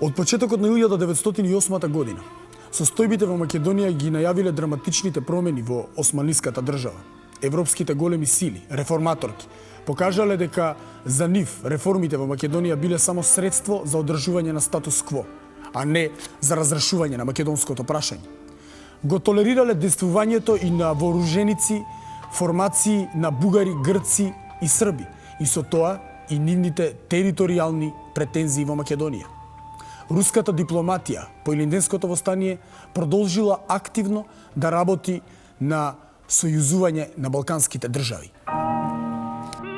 Од почетокот на 1908 година, состојбите во Македонија ги најавиле драматичните промени во османлиската држава. Европските големи сили, реформаторки, покажале дека за нив реформите во Македонија биле само средство за одржување на статус кво, а не за разрешување на македонското прашање. Го толерирале действувањето и на вооруженици, формации на бугари, грци и срби, и со тоа и нивните територијални претензии во Македонија. Руската дипломатија по Илинденското восстание продолжила активно да работи на сојузување на балканските држави.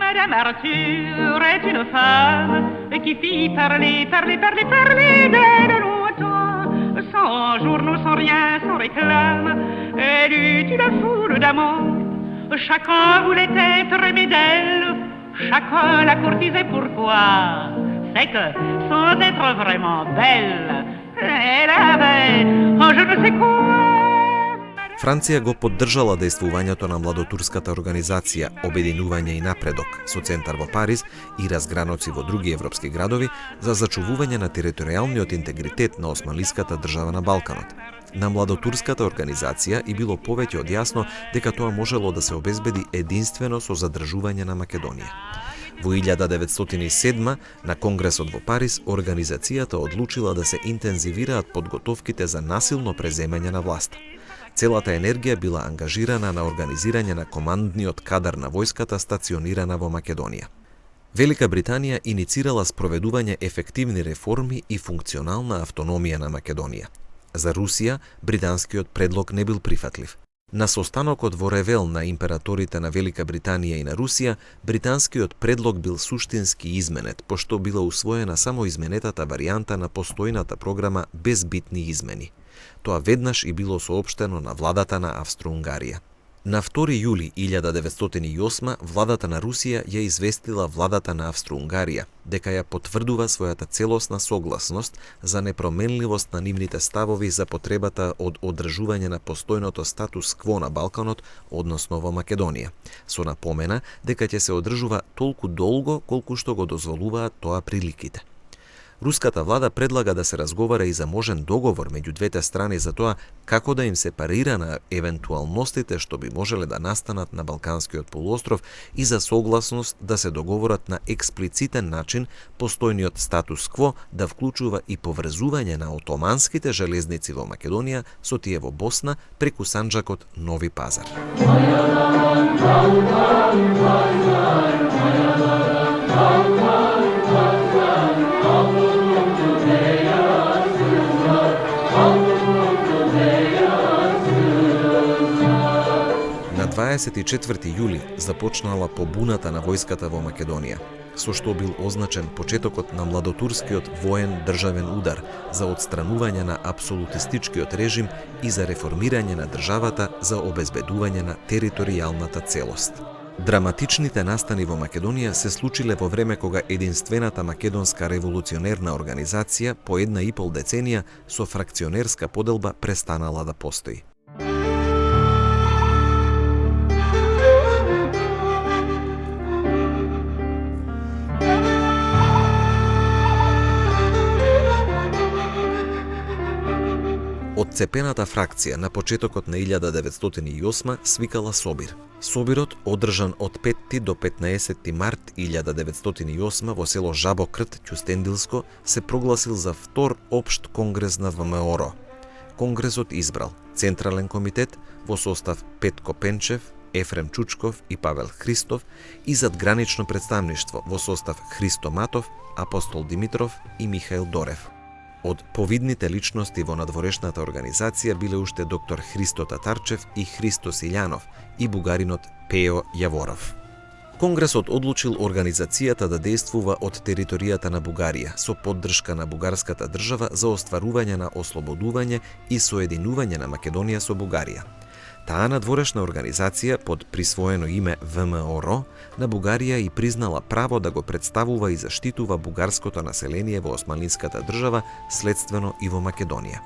Madame Arthur est une femme qui fit parler d'elle longtemps, sans journaux, sans rien, sans réclame. Elle eut une foule d'amants. Chacun voulait être aimé d'elle, chacun la courtisait. Pourquoi? C'est que, sans être vraiment belle, elle avait je ne sais quoi. Франција го поддржала дејствувањето на младотурската организација Обединување и напредок со центар во Париз и разграноци во други европски градови за зачувување на територијалниот интегритет на османлиската држава на Балканот. На младотурската организација и било повеќе од јасно дека тоа можело да се обезбеди единствено со задржување на Македонија. Во 1907 на Конгресот во Париз организацијата одлучила да се интензивираат подготовките за насилно преземање на власта. Целата енергија била ангажирана на организирање на командниот кадар на војската стационирана во Македонија. Велика Британија иницирала спроведување ефективни реформи и функционална автономија на Македонија. За Русија, британскиот предлог не бил прифатлив. На состанокот во Ревел на императорите на Велика Британија и на Русија, британскиот предлог бил суштински изменет, пошто била усвоена само изменетата варијанта на постојната програма без битни измени. Тоа веднаш и било соопштено на владата на Австро-Унгарија. На 2 јули 1908 владата на Русија ја известила владата на Австро-Унгарија дека ја потврдува својата целосна согласност за непроменливост на нивните ставови за потребата од одржување на постојното статус кво на Балканот, односно во Македонија, со напомена дека ќе се одржува толку долго колку што го дозволуваат тоа приликите. Руската влада предлага да се разговара и за можен договор меѓу двете страни за тоа како да им се парира на евентуалностите што би можеле да настанат на Балканскиот полуостров и за согласност да се договорат на експлицитен начин постојниот статус кво да вклучува и поврзување на отоманските железници во Македонија со тие во Босна преку санџакот Нови Пазар. На 24 јули започнала побуната на војската во Македонија, со што бил означен почетокот на младотурскиот воен државен удар за отстранување на апсолутистичкиот режим и за реформирање на државата за обезбедување на територијалната целост. Драматичните настани во Македонија се случиле во време кога единствената македонска револуционерна организација по 1,5 деценија со фракционерска поделба престанала да постои. Одцепената фракција на почетокот на 1908 свикала Собир. Собирот, одржан од 5 до 15 март 1908 во село Жабокрт, Ќустендилско, се прогласил за втор општ конгрес на ВМРО. Конгресот избрал Централен комитет во состав Петко Пенчев, Ефрем Чучков и Павел Христов и задгранично представништво во состав Христо Матов, Апостол Димитров и Михаил Дорев. Од повидните личности во надворешната организација биле уште доктор Христо Татарчев и Христо Силјанов и бугаринот Пео Јаворов. Конгресот одлучил организацијата да действува од територијата на Бугарија со поддршка на бугарската држава за остварување на ослободување и соединување на Македонија со Бугарија. Таа надворешна организација под присвоено име ВМРО на Бугарија и признала право да го представува и заштитува бугарското население во османлиската држава, следствено и во Македонија.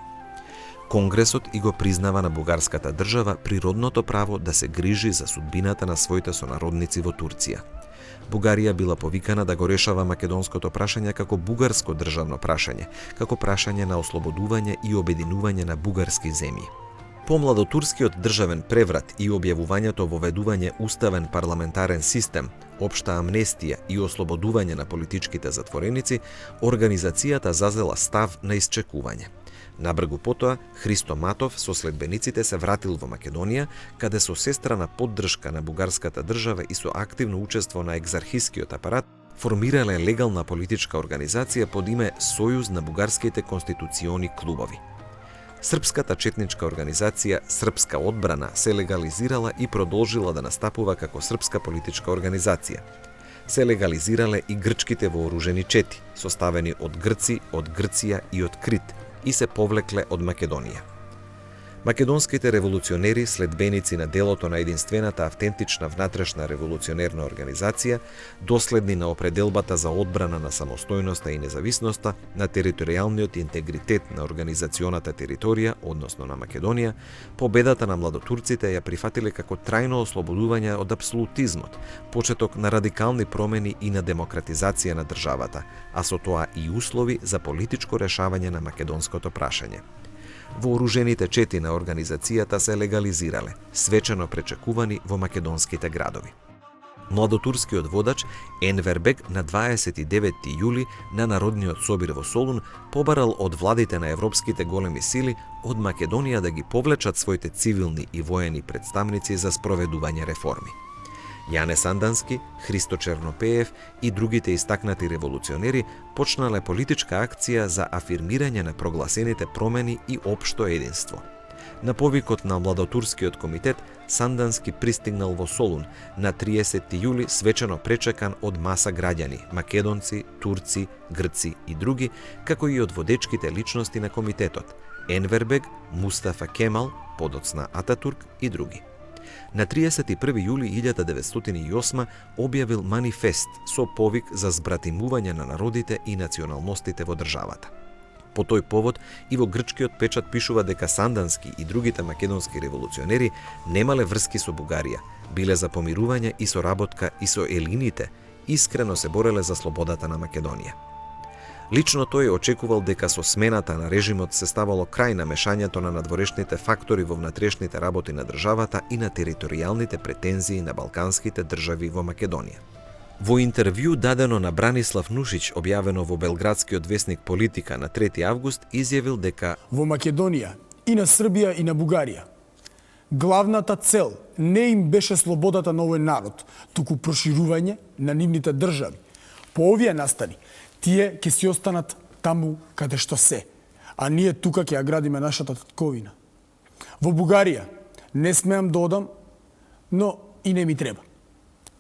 Конгресот и го признава на бугарската држава природното право да се грижи за судбината на своите сонародници во Турција. Бугарија била повикана да го решава македонското прашање како бугарско државно прашање, како прашање на ослободување и обединување на бугарски земји. По младотурскиот државен преврат и објавувањето воведување уставен парламентарен систем, општа амнестија и ослободување на политичките затвореници, организацијата зазела став на исчекување. Набргу потоа, Христо Матов со следбениците се вратил во Македонија, каде со сестрана поддршка на бугарската држава и со активно учество на екзархискиот апарат, формирале легална политичка организација под име Сојуз на бугарските конституциони клубови. Српската четничка организација Српска одбрана се легализирала и продолжила да настапува како српска политичка организација. Се легализирале и грчките вооружени чети, составени од грци, од Грција и од Крит, и се повлекле од Македонија. Македонските револуционери, следбеници на делото на единствената автентична внатрешна револуционерна организација, доследни на определбата за одбрана на самостојноста и независноста, на територијалниот интегритет на организационата територија, односно на Македонија, победата на младотурците ја прифатиле како трајно ослободување од апсолутизмот, почеток на радикални промени и на демократизација на државата, а со тоа и услови за политичко решавање на македонското прашање. Вооружените чети на организацијата се легализирале, свечено пречекувани во македонските градови. Младотурскиот водач Енвер Бег на 29 јули на Народниот собир во Солун побарал од владите на европските големи сили од Македонија да ги повлечат своите цивилни и воени представници за спроведување реформи. Јане Сандански, Христо Чернопеев и другите истакнати револуционери почнале политичка акција за афирмирање на прогласените промени и општо единство. На повикот на Младотурскиот комитет, Сандански пристигнал во Солун на 30 јули свечено пречекан од маса граѓани, македонци, турци, грци и други, како и од водечките личности на комитетот, Енвер Бег, Мустафа Кемал, подоцна Ататурк и други. На 31 јули 1908 објавил манифест со повик за збратимување на народите и националностите во државата. По тој повод и во грчкиот печат пишува дека Сандански и другите македонски револуционери немале врски со Бугарија, биле за помирување и соработка и со елините, искрено се бореле за слободата на Македонија. Лично тој очекувал дека со смената на режимот се ставало крај на мешањето на надворешните фактори во внатрешните работи на државата и на територијалните претензии на балканските држави во Македонија. Во интервју дадено на Бранислав Нушич, објавено во белградскиот весник Политика на 3 август, изјавил дека во Македонија и на Србија и на Бугарија главната цел не им беше слободата на овој народ, туку проширување на нивните држави. По овие настани, тие ќе си останат таму каде што се, а ние тука ќе ја градиме нашата татковина. Во Бугарија не смеам да одам, но и не ми треба.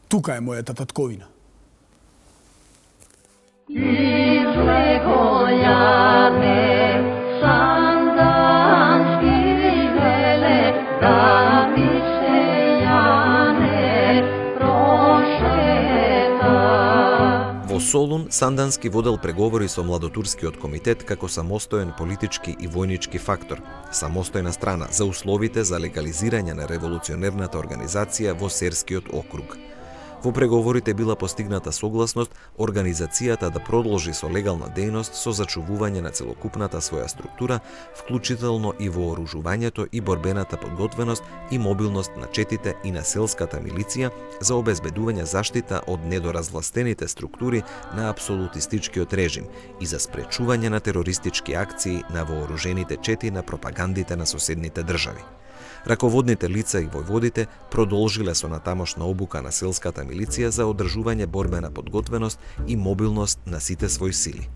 Тука е мојата татковина. Во Солун, Сандански водел преговори со Младотурскиот комитет како самостоен политички и војнички фактор, самостојна страна за условите за легализирање на револуционерната организација во Серскиот округ. Во преговорите била постигната согласност организацијата да продолжи со легална дејност со зачувување на целокупната своја структура, вклучително и вооружувањето и борбената подготвеност и мобилност на четите и на селската милиција за обезбедување заштита од недоразвластените структури на апсолутистичкиот режим и за спречување на терористички акции на вооружените чети на пропагандите на соседните држави. Раководните лица и војводите продолжиле со натамошна обука на селската милиција за одржување борбена подготвеност и мобилност на сите своји сили.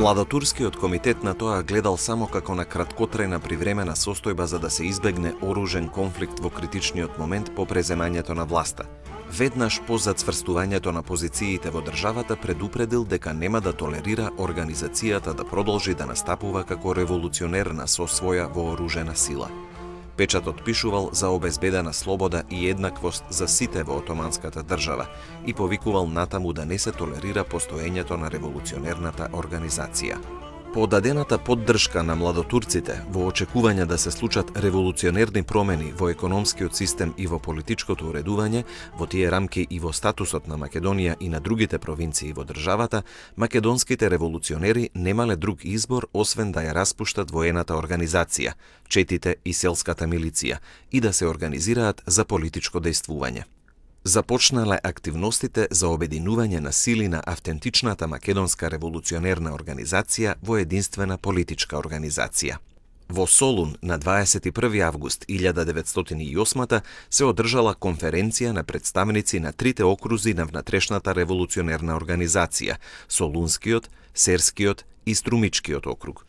Младотурскиот комитет на тоа гледал само како на краткотрајна привремена состојба за да се избегне оружен конфликт во критичниот момент по преземањето на власта. Веднаш по зацврстувањето на позициите во државата предупредил дека нема да толерира организацијата да продолжи да настапува како револуционерна со своја вооружена сила. Печатот пишувал за обезбедена слобода и еднаквост за сите во отоманската држава и повикувал натаму да не се толерира постоењето на револуционерната организација. По дадената поддршка на младотурците во очекување да се случат револуционерни промени во економскиот систем и во политичкото уредување, во тие рамки и во статусот на Македонија и на другите провинции во државата, македонските револуционери немале друг избор освен да ја распуштат воената организација, четите и селската милиција и да се организираат за политичко дејствување. Започнале активностите за обединување на сили на автентичната македонска револуционерна организација во единствена политичка организација. Во Солун на 21 август 1908 се одржала конференција на представници на трите окрузи на внатрешната револуционерна организација – Солунскиот, Серскиот и Струмичкиот округ.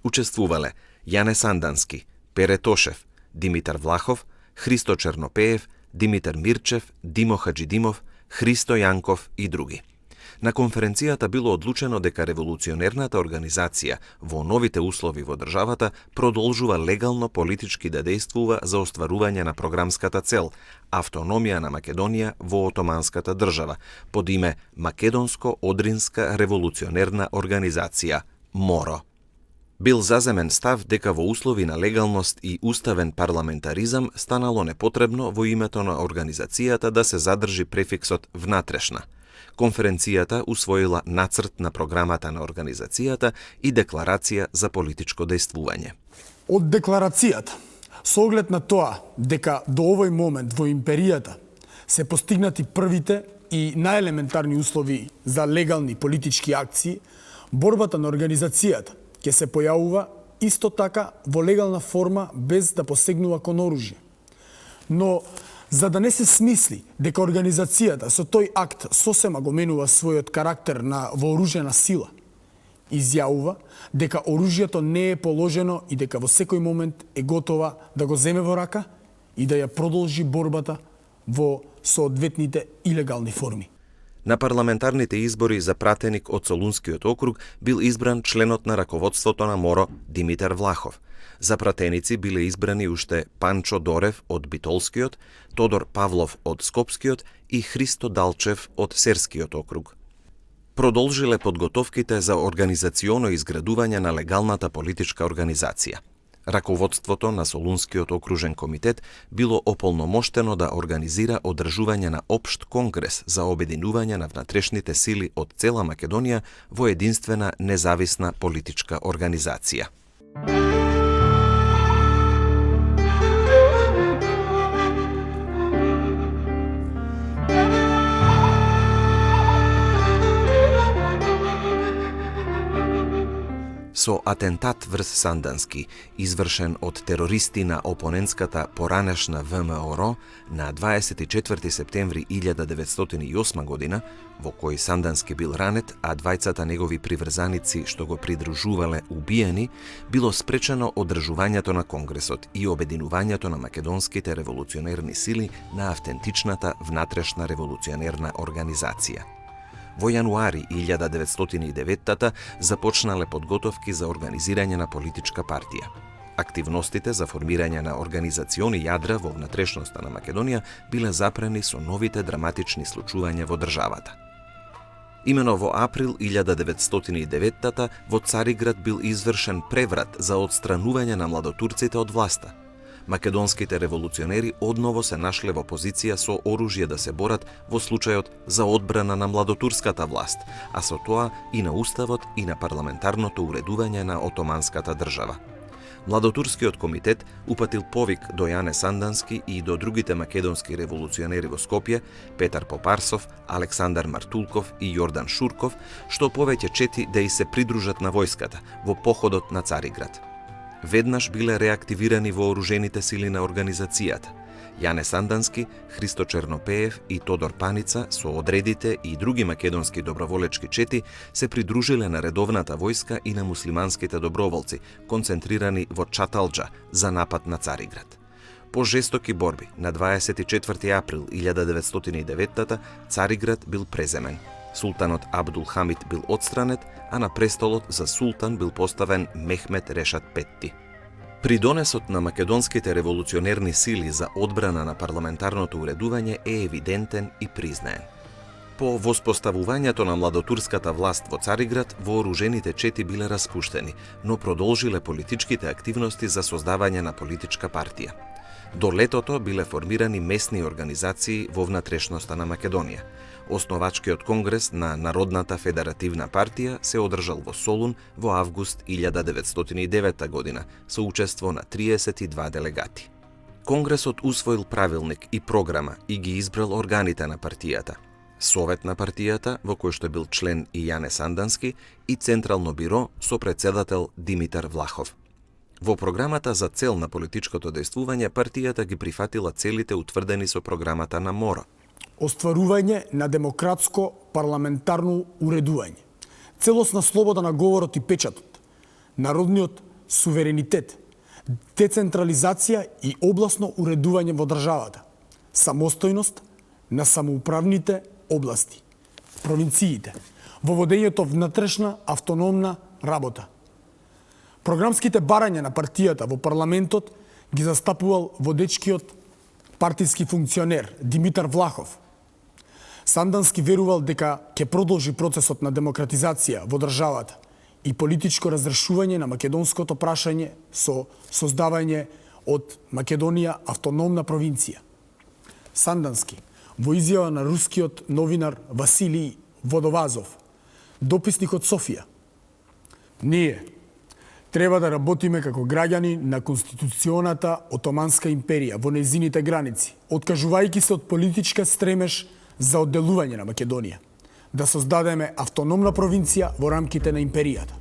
Учествувале Јане Сандански, Пере Тошев, Димитар Влахов, Христо Чернопеев, Димитар Мирчев, Димо Хаджидимов, Христо Јанков и други. На конференцијата било одлучено дека револуционерната организација во новите услови во државата продолжува легално политички да дејствува за остварување на програмската цел – автономија на Македонија во отоманската држава под име Македонско-Одринска револуционерна организација МОРО. Бил заземен став дека во услови на легалност и уставен парламентаризам станало непотребно во името на организацијата да се задржи префиксот внатрешна. Конференцијата усвоила нацрт на програмата на организацијата и декларација за политичко дејствување. Од декларацијата, со оглед на тоа дека до овој момент во империјата се постигнати првите и најелементарни услови за легални политички акции, борбата на организацијата ќе се појавува исто така во легална форма без да посегнува кон оружје. Но за да не се смисли дека организацијата со тој акт сосема го менува својот карактер на вооружена сила, изјавува дека оружјето не е положено и дека во секој момент е готова да го земе во рака и да ја продолжи борбата во соодветните илегални форми. На парламентарните избори за пратеник од Солунскиот округ бил избран членот на раководството на МОРО Димитар Влахов. За пратеници биле избрани уште Панчо Дорев од Битолскиот, Тодор Павлов од Скопскиот и Христо Далчев од Серскиот округ. Продолжиле подготовките за организационо изградување на легалната политичка организација. Раководството на Солунскиот окружен комитет било ополномоштено да организира одржување на општ конгрес за обединување на внатрешните сили од цела Македонија во единствена независна политичка организација. Со атентат врз Сандански, извршен од терористи на опонентската поранешна ВМРО на 24 септември 1908 година, во кој Сандански бил ранет, а двајцата негови приврзаници што го придружувале убиени, било спречено одржувањето на конгресот и обединувањето на македонските револуционерни сили на автентичната внатрешна револуционерна организација. Во јануари 1909 започнале подготовки за организирање на политичка партија. Активностите за формирање на организациони јадра во внатрешноста на Македонија биле запрени со новите драматични случувања во државата. Имено во април 1909 во Цариград бил извршен преврат за отстранување на младотурците од власта. Македонските револуционери одново се нашле во позиција со оружје да се борат во случајот за одбрана на младотурската власт, а со тоа и на уставот и на парламентарното уредување на отоманската држава. Младотурскиот комитет упатил повик до Јане Сандански и до другите македонски револуционери во Скопје, Петар Попарсов, Александар Мартулков и Јордан Шурков, што повеќе чети да и се придружат на војската во походот на Цариград. Веднаш биле реактивирани вооружените сили на организацијата. Јане Сандански, Христо Чернопеев и Тодор Паница со одредите и други македонски доброволечки чети се придружиле на редовната војска и на муслиманските доброволци, концентрирани во Чаталџа за напад на Цариград. По жестоки борби на 24 април 1909 Цариград бил преземен. Султанот Абдул Хамид бил отстранет, а на престолот за султан бил поставен Мехмет Решат Петти. Придонесот на македонските револуционерни сили за одбрана на парламентарното уредување е евидентен и признаен. По воспоставувањето на младотурската власт во Цариград, вооружените чети биле распуштени, но продолжиле политичките активности за создавање на политичка партија. До летото биле формирани местни организации во внатрешноста на Македонија. Основачкиот конгрес на Народната федеративна партија се одржал во Солун во август 1909 година со учество на 32 делегати. Конгресот усвоил правилник и програма и ги избрал органите на партијата. Совет на партијата, во кој што бил член и Јане Сандански, и Централно биро со председател Димитар Влахов. Во програмата за цел на политичкото дејствување, партијата ги прифатила целите утврдени со програмата на МОРО. Остварување на демократско парламентарно уредување, целосна слобода на говорот и печатот, народниот суверенитет, децентрализација и областно уредување во државата, самостојност на самоуправните области, провинциите, во водењето внатрешна автономна работа. Програмските барања на партијата во парламентот ги застапувал водечкиот партиски функционер Димитар Влахов. Сандански верувал дека ќе продолжи процесот на демократизација во државата и политичко разрешување на македонското прашање со создавање од Македонија автономна провинција. Сандански, во изјава на рускиот новинар Василий Водовазов, дописник од Софија: ние треба да работиме како граѓани на Конституционата Отоманска империја во нејзините граници, откажувајќи се од политичка стремеж за одделување на Македонија, да создадеме автономна провинција во рамките на империјата.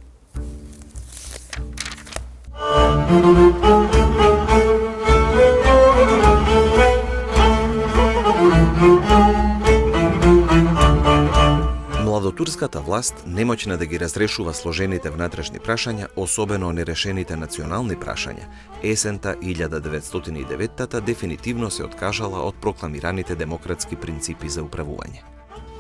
Младотурската власт, немоќна да ги разрешува сложените внатрешни прашања, особено нерешените национални прашања, есента 1909 дефинитивно се откажала од прокламираните демократски принципи за управување.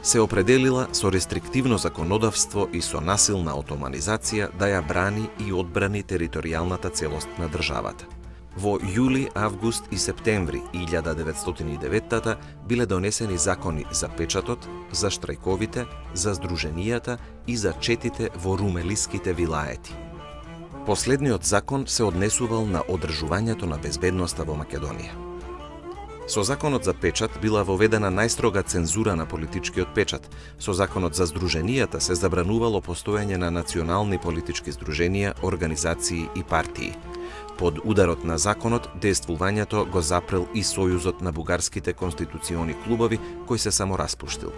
Се определила со рестриктивно законодавство и со насилна отоманизација да ја брани и одбрани територијалната целост на државата. Во јули, август и септември 1909 биле донесени закони за печатот, за штрајковите, за здруженијата и за четите во румелиските вилаети. Последниот закон се однесувал на одржувањето на безбедноста во Македонија. Со законот за печат била воведена најстрога цензура на политичкиот печат. Со законот за здруженијата се забранувало постоење на национални политички здруженија, организации и партии. Под ударот на законот, дејствувањето го запрел и Сојузот на бугарските конституциони клубови, кој се самораспуштил.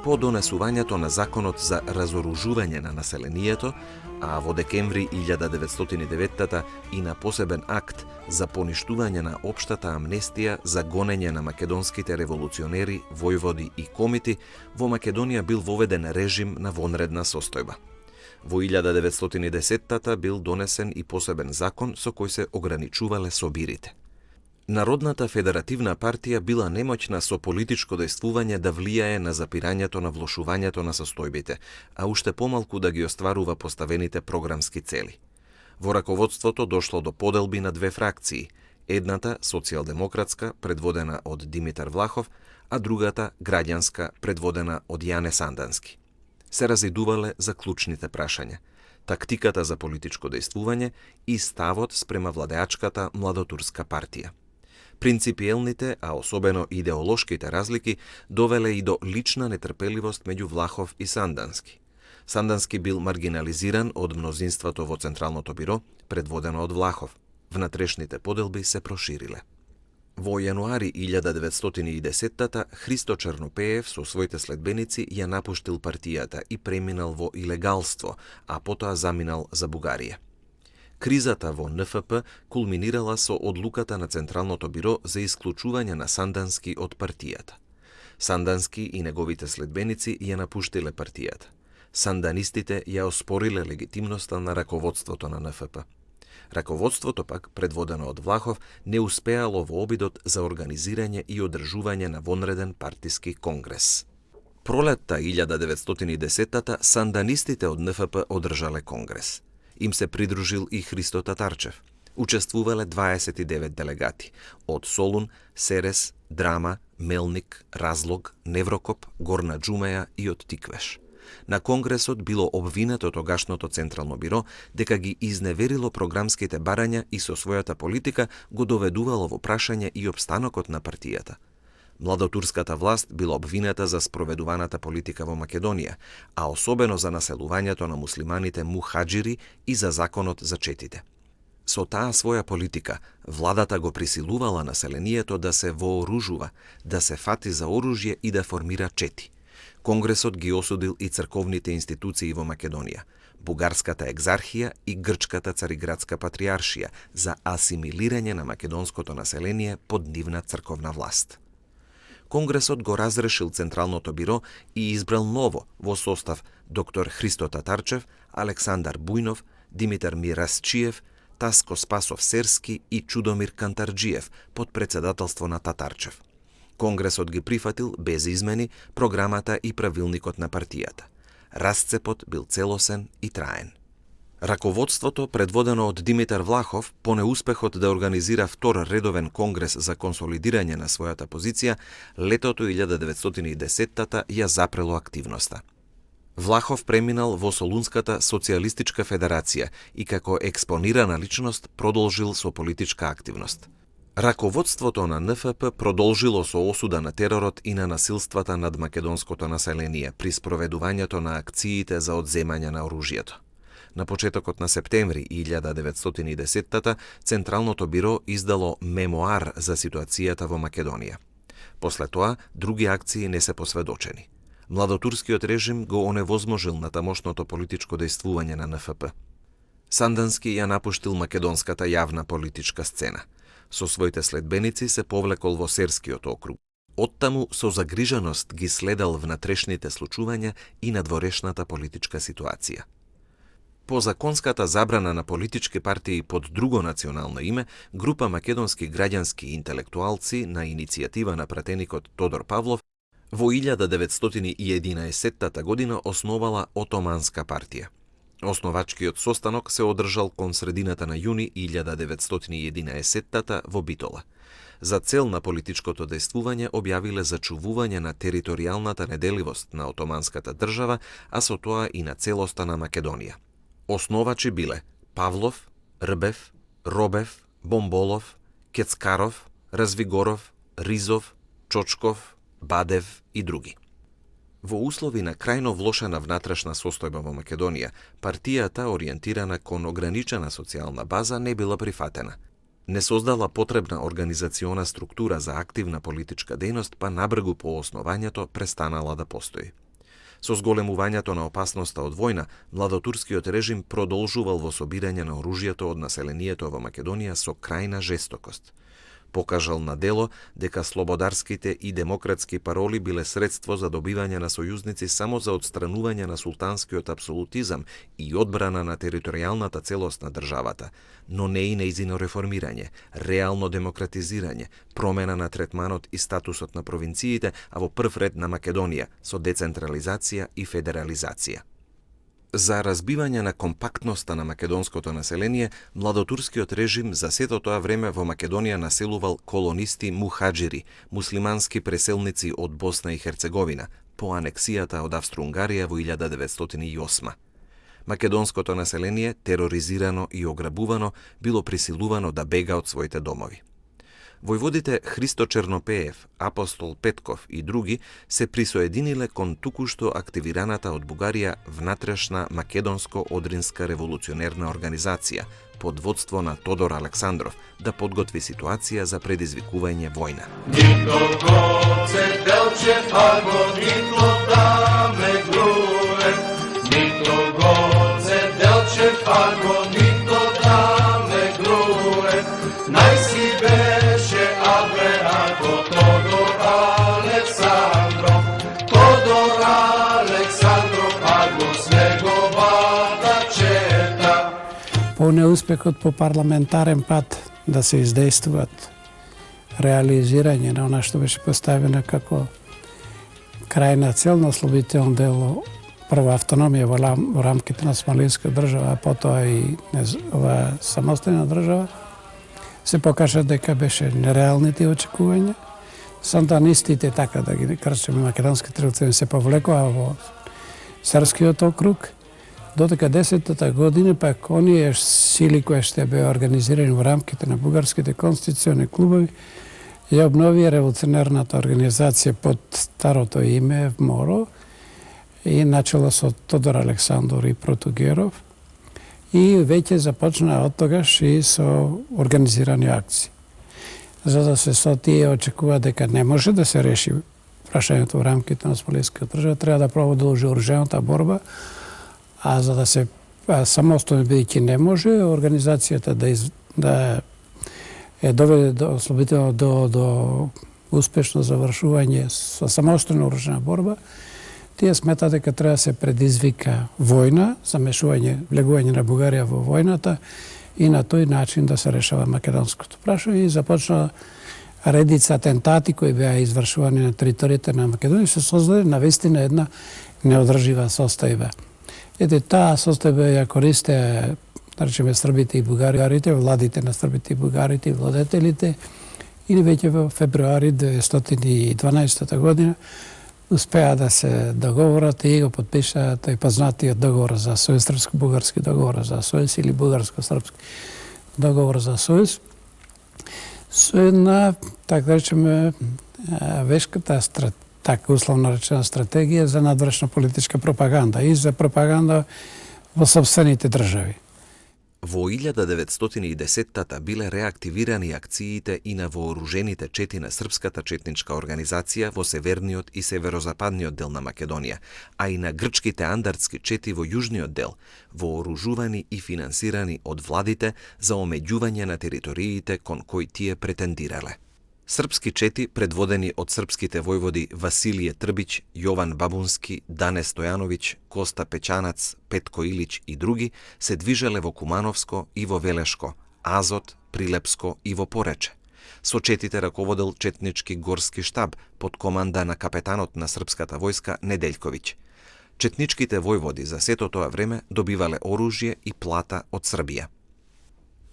По донесувањето на законот за разоружување на населението, а во декември 1909 и на посебен акт за поништување на општата амнестија за гонење на македонските револуционери, војводи и комити, во Македонија бил воведен режим на вонредна состојба. Во 1910 бил донесен и посебен закон со кој се ограничувале собирите. Народната федеративна партија била немоќна со политичко дејствување да влијае на запирањето на влошувањето на состојбите, а уште помалку да ги остварува поставените програмски цели. Во раководството дошло до поделби на две фракции, едната социјалдемократска, предводена од Димитар Влахов, а другата граѓанска, предводена од Јане Сандански. Се разидувале за клучните прашања, тактиката за политичко дејствување и ставот спрема владеачката младотурска партија. Принципиелните, а особено идеолошките разлики довеле и до лична нетрпеливост меѓу Влахов и Сандански. Сандански бил маргинализиран од мнозинството во Централното биро, предводено од Влахов. Внатрешните поделби се прошириле. Во јануари 1910 Христо Чернопеев со своите следбеници ја напуштил партијата и преминал во илегалство, а потоа заминал за Бугарија. Кризата во НФП кулминирала со одлуката на Централното биро за исклучување на Сандански од партијата. Сандански и неговите следбеници ја напуштиле партијата. Санданистите ја оспориле легитимноста на раководството на НФП. Раководството пак, предводено од Влахов, не успеало во обидот за организирање и одржување на вонреден партиски конгрес. Пролетта 1910 санданистите од НФП одржале конгрес. Им се придружил и Христо Татарчев. Учествувале 29 делегати од Солун, Серес, Драма, Мелник, Разлог, Неврокоп, Горна Џумеја и од Тиквеш. На конгресот било обвинето тогашното Централно биро дека ги изневерило програмските барања и со својата политика го доведувало во прашање и опстанокот на партијата. Младотурската власт била обвината за спроведуваната политика во Македонија, а особено за населувањето на муслиманите мухаџири и за законот за четите. Со таа своја политика, владата го присилувала населението да се вооружува, да се фати за оружје и да формира чети. Конгресот ги осудил и црковните институции во Македонија, Бугарската екзархија и Грчката цариградска патриаршија за асимилирање на македонското население под нивна црковна власт. Конгресот го разрешил Централното биро и избрал ново во состав доктор Христо Татарчев, Александар Бујнов, Димитар Мирасчиев, Таско Спасов Серски и Чудомир Кантарџиев под председателство на Татарчев. Конгресот ги прифатил без измени програмата и правилникот на партијата. Расцепот бил целосен и траен. Раководството, предводено од Димитар Влахов, по неуспехот да организира втор редовен конгрес за консолидирање на својата позиција, летото 1910-та ја запрело активноста. Влахов преминал во Солунската социјалистичка федерација и како експонирана личност продолжил со политичка активност. Раководството на НФП продолжило со осуда на теророт и на насилствата над македонското население при спроведувањето на акциите за одземање на оружјето. На почетокот на септември 1910-та Централното биро издало мемоар за ситуацијата во Македонија. После тоа, други акции не се посведочени. Младотурскиот режим го оневозможил на тамошното политичко дејствување на НФП. Сандански ја напуштил македонската јавна политичка сцена. Со своите следбеници се повлекол во Серскиот округ. Оттаму со загриженост ги следал внатрешните случувања и надворешната политичка ситуација. По законската забрана на политички партии под друго национално име, група македонски граѓански интелектуалци на иницијатива на пратеникот Тодор Павлов во 1911 година основала Отоманска партија. Основачкиот состанок се одржал кон средината на јуни 1911 во Битола. За цел на политичкото дејствување објавиле зачувување на територијалната неделивост на Отоманската држава, а со тоа и на целоста на Македонија. Основачи биле Павлов, Рбев, Робев, Бомболов, Кецкаров, Развигоров, Ризов, Чочков, Бадев и други. Во услови на крајно влошена внатрешна состојба во Македонија, партијата, ориентирана кон ограничена социјална база, не била прифатена. Не создала потребна организациона структура за активна политичка дејност, па набргу по основањето престанала да постои. Со зголемувањето на опасноста од војна, младотурскиот режим продолжувал во собирање на оружјето од населението во Македонија со крајна жестокост. Покажал на дело дека слободарските и демократски пароли биле средство за добивање на сојузници само за отстранување на султанскиот апсолутизам и одбрана на територијалната целост на државата, но не и нејзино реформирање, реално демократизирање, промена на третманот и статусот на провинциите, а во прв ред на Македонија со децентрализација и федерализација. За разбивање на компактноста на македонското население, младотурскиот режим за сето тоа време во Македонија населувал колонисти мухаџири, муслимански преселници од Босна и Херцеговина, по анексијата од Австро-Унгарија во 1908. Македонското население, тероризирано и ограбувано, било присилувано да бега од своите домови. Војводите Христо Чернопеев, Апостол Петков и други се присоединиле кон тукушто активираната од Бугарија внатрешна македонско-одринска револуционерна организација под водство на Тодор Александров да подготви ситуација за предизвикување војна. По неуспехот по парламентарен пат да се издействуваат реализирање на она што беше поставено како крајна цел на ослободително дело, прва автономија во рамките на Османлиска држава, а потоа и ова самостојна држава, се покажа дека беше нереални тие очекувања. Сантанистите, така да ги кажеме, македонските револуциони се повлекоа во Српскиот округ. Додека 10-та година, пак оние сили кои ще беа организирани во рамките на бугарските конституциони клубови, ја обнови револуционерната организација под старото име ВМОРО и начало со Тодор Александров и Протугеров. И веќе започна од тогаш и со организирани акции. За да се со тие очекува дека не може да се реши прашањето во рамките на османлиската држава, треба да продолжи оружената борба, а за да се самостојно бидејќи не може, организацијата да е доведе до ослободително до успешно завршување со самостојна оружена борба, тие смета дека треба да се предизвика војна, замешување, влегување на Бугарија во војната и на тој начин да се решава македонското прашање и започна редица атентати кои беа извршувани на територијата на Македонија, се создаде навистина една неодржива состојба. Ете, таа состојба ја користеа, да речеме, србите и бугарите, владите на србите и бугарите и владетелите, и веќе во февруари 1912 година успеа да се договорат и го подпишаа тој познатиот договор за сојуз, српско-бугарски договор за сојуз или бугарско-српски договор за сојуз, со една, така да речеме, вешката така условно речена стратегија за надвршна политичка пропаганда и за пропаганда во сопствените држави. Во 1910-та биле реактивирани акциите и на вооружените чети на Српската четничка организација во северниот и северозападниот дел на Македонија, а и на грчките андартски чети во јужниот дел, вооружувани и финансирани од владите за омеѓување на териториите кон кои тие претендирале. Српски чети, предводени од српските војводи Василије Трбиć, Јован Бабунски, Дане Стојановиќ, Коста Пеќанац, Петко Илиć и други, се движеле во Кумановско и во Велешко, Азот, Прилепско и во Порече. Со четите раководел четнички горски штаб под команда на капетанот на српската војска Неделјковиќ. Четничките војводи за сето тоа време добивале оружје и плата од Србија.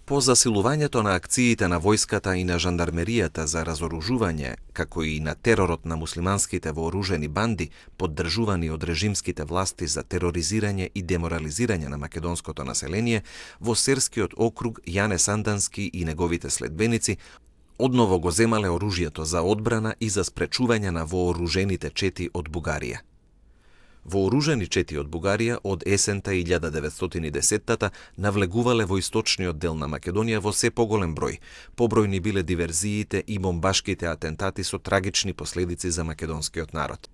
По засилувањето на акциите на војската и на жандармеријата за разоружување, како и на теророт на муслиманските вооружени банди, поддржувани од режимските власти за тероризирање и деморализирање на македонското население, во Серскиот округ Јане Сандански и неговите следбеници одново го земале оружјето за одбрана и за спречување на вооружените чети од Бугарија. Вооружени чети од Бугарија од есента 1910-та навлегувале во источниот дел на Македонија во се поголем број. Побројни биле диверзиите и бомбашките атентати со трагични последици за македонскиот народ.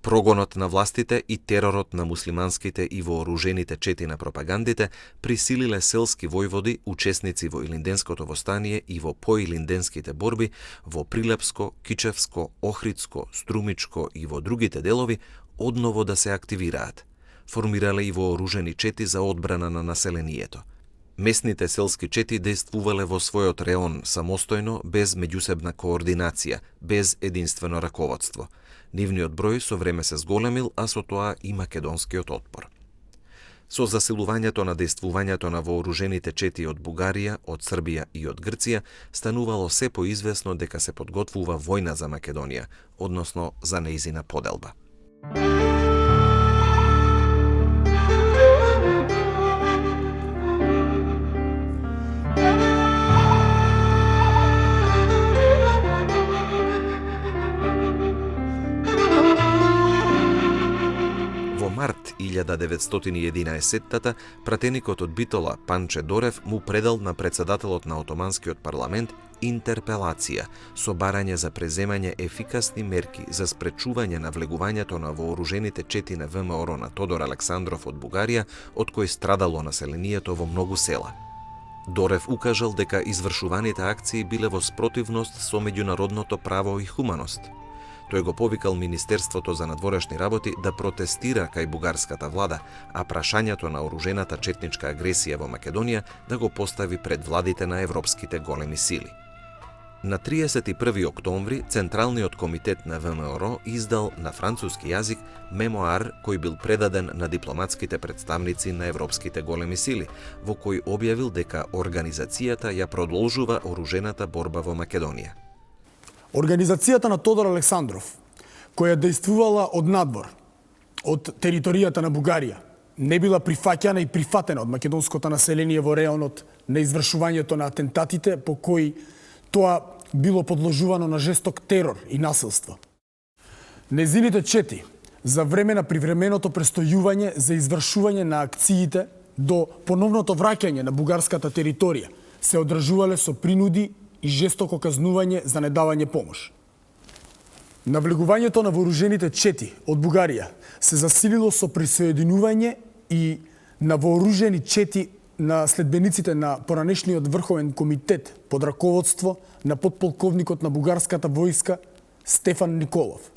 Прогонот на властите и теророт на муслиманските и вооружените чети на пропагандите присилиле селски војводи, учесници во Илинденското востание и во поилинденските борби во Прилепско, Кичевско, Охридско, Струмичко и во другите делови одново да се активираат. Формирале и вооружени чети за одбрана на населението. Местните селски чети действувале во својот реон самостојно, без меѓусебна координација, без единствено раководство. Нивниот број со време се зголемил, а со тоа и македонскиот отпор. Со засилувањето на действувањето на вооружените чети од Бугарија, од Србија и од Грција, станувало се поизвестно дека се подготвува војна за Македонија, односно за нејзина поделба. Во март 1911-та, пратеникот од Битола Панче Дорев му предал на председателот на Отоманскиот парламент интерпелација со барање за преземање ефикасни мерки за спречување на влегувањето на вооружените чети на ВМРО на Тодор Александров од Бугарија, од кој страдало населението во многу села. Дорев укажал дека извршуваните акции биле во спротивност со меѓународното право и хуманост. Тој го повикал Министерството за надворешни работи да протестира кај бугарската влада, а прашањето на оружената четничка агресија во Македонија да го постави пред владите на европските големи сили. На 31. октомври Централниот комитет на ВМРО издал на француски јазик мемоар кој бил предаден на дипломатските представници на европските големи сили, во кој објавил дека организацијата ја продолжува оружената борба во Македонија. Организацијата на Тодор Александров, која действувала од надвор, од територијата на Бугарија, не била прифаќана и прифатена од македонското население во реонот на извршувањето на атентатите по кои тоа било подложувано на жесток терор и насилство. Незините чети за време на привременото престојување за извршување на акциите до поновното враќање на бугарската територија се одржувале со принуди и жестоко казнување за недавање помош. Навлегувањето на вооружените чети од Бугарија се засилило со присоединување и на вооружени чети на следбениците на поранешниот врховен комитет под раководство на подполковникот на бугарската војска Стефан Николов.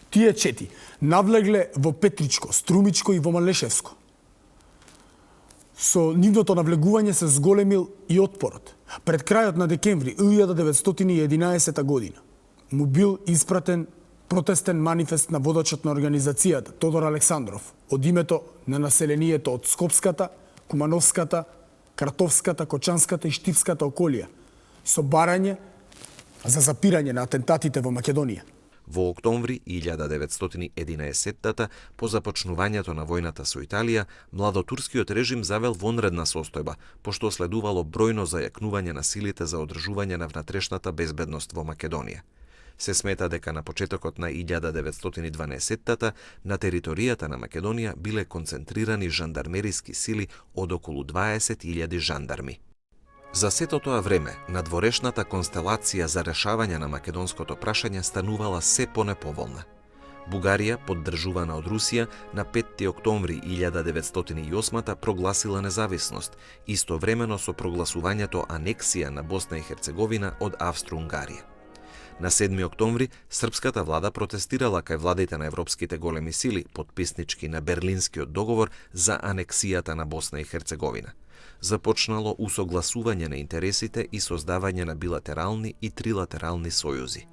Тие чети навлегле во Петричко, Струмичко и во Малешевско. Со нивното навлегување се зголемил и отпорот. Пред крајот на декември 1911 година му бил испратен протестен манифест на водачот на организацијата Тодор Александров од името на населението од Скопската, Кумановската, Картовската, Кочанската и Штивската околија со барање за запирање на атентатите во Македонија. Во октомври 1911 по започнувањето на војната со Италија, младотурскиот режим завел вонредна состојба, пошто следувало бројно зајакнување на силите за одржување на внатрешната безбедност во Македонија. Се смета дека на почетокот на 1912 на територијата на Македонија биле концентрирани жандармериски сили од околу 20.000 жандарми. За сето тоа време, надворешната констелација за решавање на македонското прашање станувала се понеповолна. Бугарија, поддржувана од Русија, на 5. октомври 1908 прогласила независност, истовремено со прогласувањето анексија на Босна и Херцеговина од Австро-Унгарија. На 7. октомври, српската влада протестирала кај владите на европските големи сили, подписнички на Берлинскиот договор за анексијата на Босна и Херцеговина. Започнало усогласување на интересите и создавање на билатерални и трилатерални сојузи.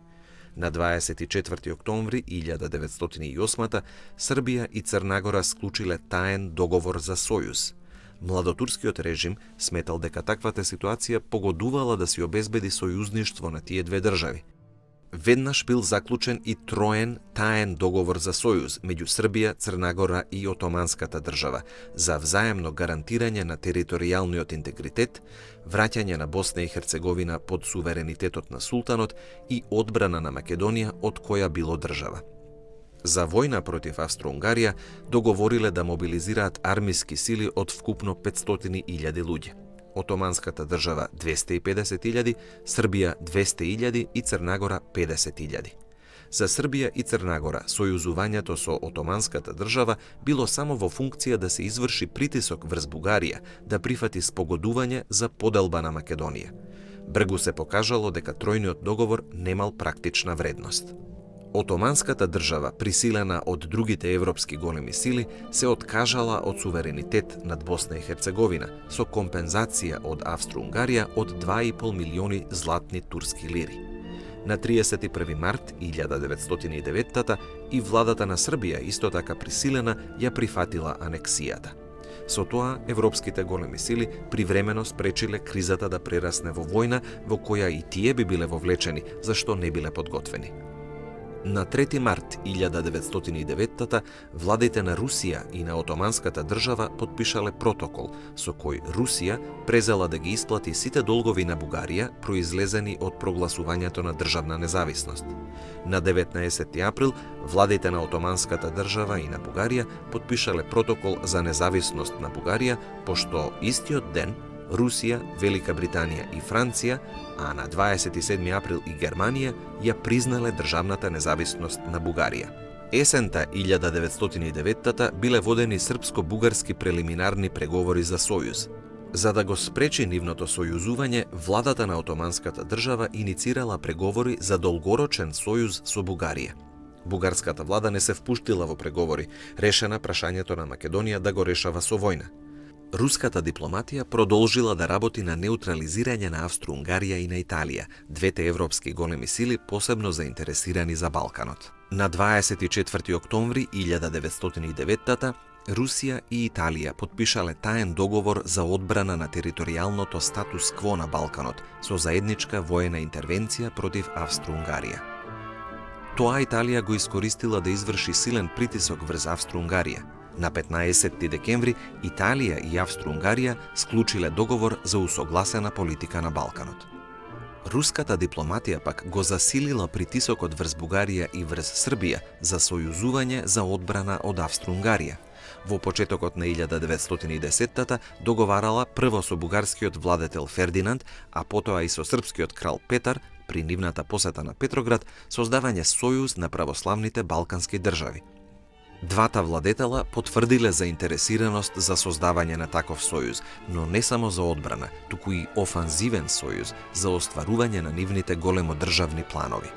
На 24. октомври 1908 Србија и Црнагора склучиле таен договор за сојуз. Младотурскиот режим сметал дека таквата ситуација погодувала да си обезбеди сојузништво на тие две држави. Веднаш бил заклучен и троен таен договор за сојуз меѓу Србија, Црнагора и Отоманската држава за взаемно гарантирање на територијалниот интегритет, враќање на Босна и Херцеговина под суверенитетот на султанот и одбрана на Македонија од која било држава. За војна против Австро-Унгарија договориле да мобилизираат армиски сили од вкупно 500.000 луѓе. Отоманската држава 250.000, Србија 200.000 и Црнагора 50.000. За Србија и Црнагора сојузувањето со Отоманската држава било само во функција да се изврши притисок врз Бугарија да прифати спогодување за поделба на Македонија. Бргу се покажало дека тројниот договор немал практична вредност. Отоманската држава, присилена од другите европски големи сили, се откажала од суверенитет над Босна и Херцеговина со компензација од Австро-Унгарија од 2,5 милиони златни турски лири. На 31. март 1909 и владата на Србија исто така присилена ја прифатила анексијата. Со тоа, европските големи сили привремено спречиле кризата да прерасне во војна во која и тие би биле вовлечени, зашто не биле подготвени. На 3 март 1909 владите на Русија и на Отоманската држава подпишале протокол со кој Русија презела да ги исплати сите долгови на Бугарија произлезени од прогласувањето на државна независност. На 19 април владите на Отоманската држава и на Бугарија подпишале протокол за независност на Бугарија, пошто истиот ден Русија, Велика Британија и Франција, а на 27 април и Германија ја признале државната независност на Бугарија. Есента 1909 биле водени српско-бугарски прелиминарни преговори за сојуз. За да го спречи нивното сојузување, владата на Отоманската држава иницирала преговори за долгорочен сојуз со Бугарија. Бугарската влада не се впуштила во преговори, решена прашањето на Македонија да го решава со војна. Руската дипломатија продолжила да работи на неутрализирање на Австро-Унгарија и на Италија, двете европски големи сили посебно заинтересирани за Балканот. На 24 октомври 1909 Русија и Италија потпишале таен договор за одбрана на територијалното статус кво на Балканот со заедничка воена интервенција против Австро-Унгарија. Тоа Италија го искористила да изврши силен притисок врз Австро-Унгарија. На 15 декември Италија и Австро-Унгарија склучиле договор за усогласена политика на Балканот. Руската дипломатија пак го засилила притисокот врз Бугарија и врз Србија за сојузување за одбрана од Австро-Унгарија. Во почетокот на 1910-та договарала прво со бугарскиот владетел Фердинанд, а потоа и со српскиот крал Петар при нивната посета на Петроград создавање сојуз на православните балкански држави. Двата владетела потврдиле заинтересираност за создавање на таков сојуз, но не само за одбрана, туку и офанзивен сојуз за остварување на нивните големодржавни планови.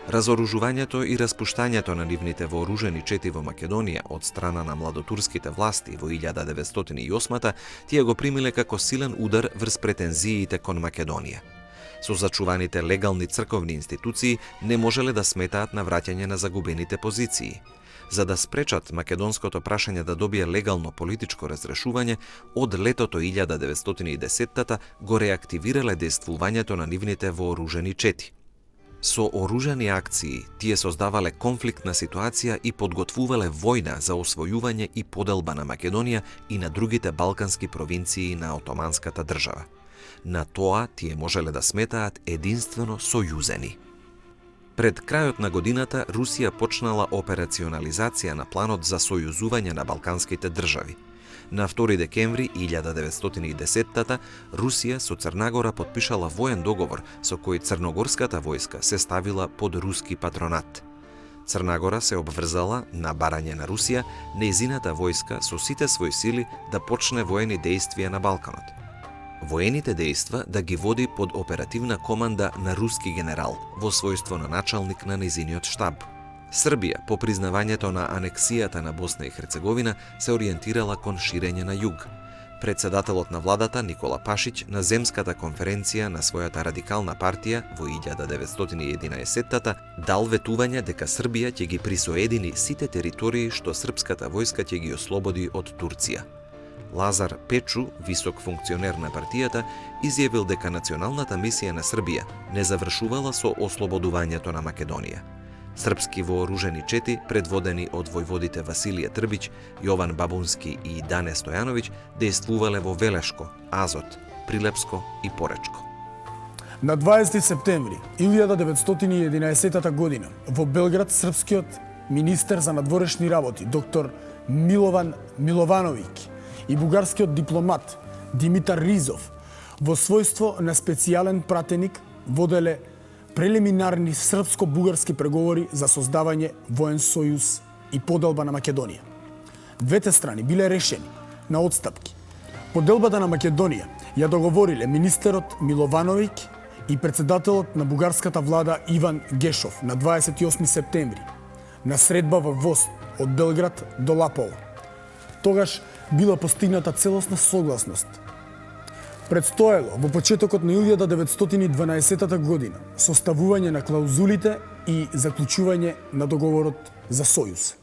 Разоружувањето и распуштањето на нивните вооружени чети во Македонија од страна на младотурските власти во 1908 тие го примиле како силен удар врз претензиите кон Македонија. Со зачуваните легални црковни институции не можеле да сметаат на враќање на загубените позиции. За да спречат македонското прашање да добие легално политичко разрешување, од летото 1910 го реактивирале действувањето на нивните вооружени чети. Со оружени акции тие создавале конфликтна ситуација и подготвувале војна за освојување и поделба на Македонија и на другите балкански провинции на Отоманската држава. На тоа тие можеле да сметаат единствено сојузени. Пред крајот на годината Русија почнала операционализација на планот за сојузување на балканските држави. На 2 декември 1910 Русија со Црнагора потпишала воен договор со кој црногорската војска се ставила под руски патронат. Црнагора се обврзала на барање на Русија нејзината војска со сите своји сили да почне воени дејствија на Балканот. Воените дејства да ги води под оперативна команда на руски генерал во својство на началник на нејзиниот штаб. Србија, по признавањето на анексијата на Босна и Херцеговина, се ориентирала кон ширење на југ. Председателот на владата Никола Пашиќ на земската конференција на својата радикална партија во 1911 дал ветување дека Србија ќе ги присоедини сите територии што српската војска ќе ги ослободи од Турција. Лазар Печу, висок функционер на партијата, изјавил дека националната мисија на Србија не завршувала со ослободувањето на Македонија. Српски вооружени чети, предводени од војводите Василije Трбиć, Јован Бабунски и Дане Стојановиќ, дејствувале во Велешко, Азот, Прилепско и Поречко. На 20 септември 1911 година во Белград српскиот министер за надворешни работи доктор Милован Миловановиќ и бугарскиот дипломат Димитар Ризов во својство на специјален пратеник воделе прелиминарни српско-бугарски преговори за создавање воен сојуз и поделба на Македонија. Двете страни биле решени на отстапки. Поделбата на Македонија ја договориле министерот Миловановиќ и председателот на бугарската влада Иван Гешов на 28 септември на средба во воз од Белград до Лаполо. Тогаш била постигната целосна согласност. Предстоело во почетокот на 1912 година составување на клаузулите и заклучување на договорот за сојуз.